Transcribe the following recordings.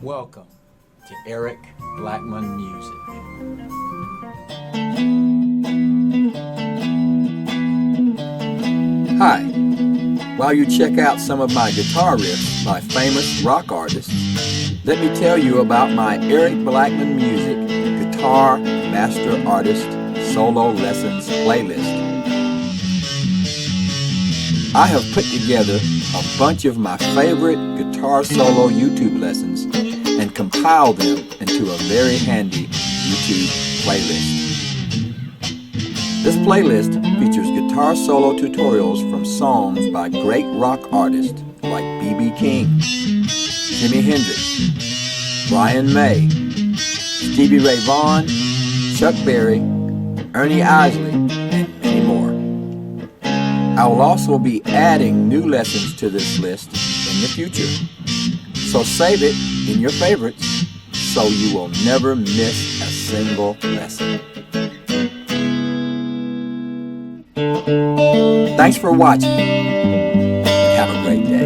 Welcome to Eric Blackmon Music. Hi, while you check out some of my guitar riffs by famous rock artists, let me tell you about my Eric Blackmon Music Guitar Master Artist Solo Lessons playlist. I have put together a bunch of my favorite guitar solo YouTube lessons and compiled them into a very handy YouTube playlist. This playlist features guitar solo tutorials from songs by great rock artists like B.B. King, Jimi Hendrix, Brian May, Stevie Ray Vaughan, Chuck Berry, Ernie Isley, and many more. I will also be adding new lessons to this list in the future, so save it in your favorites so you will never miss a single lesson. Thanks for watching, and have a great day.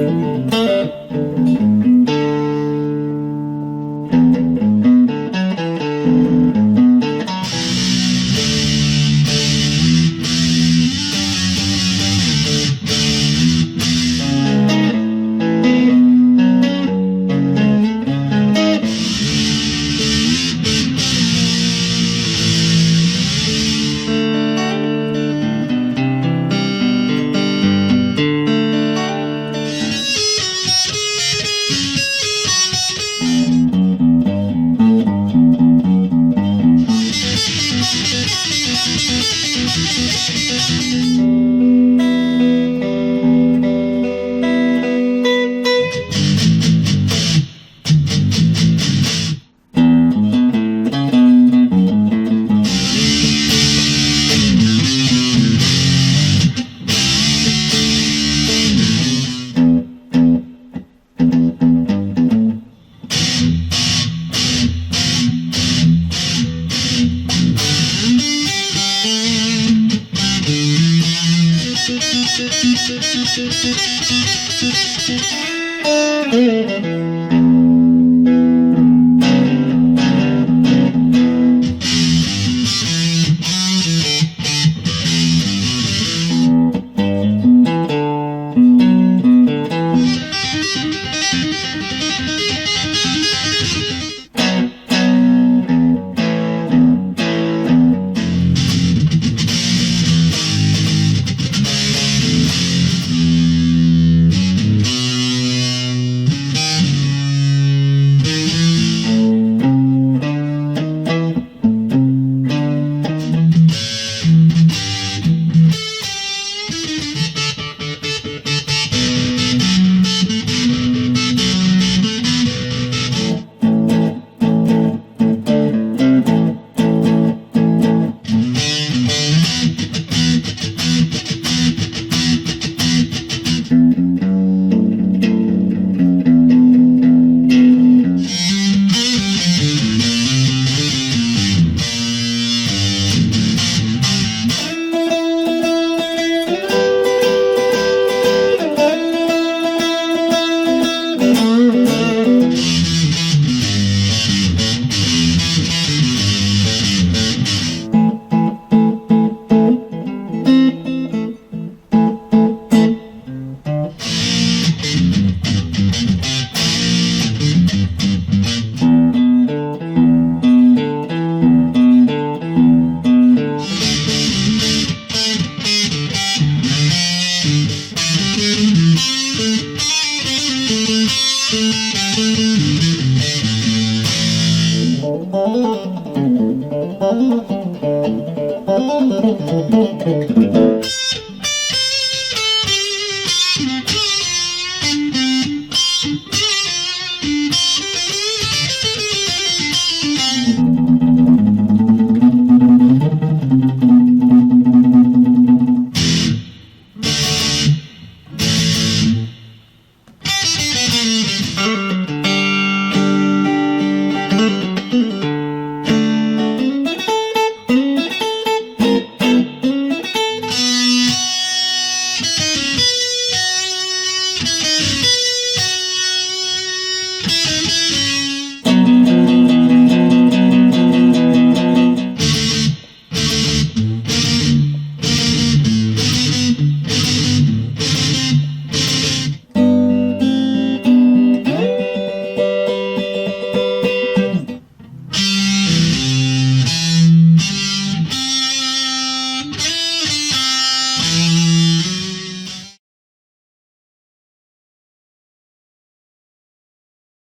Thank you.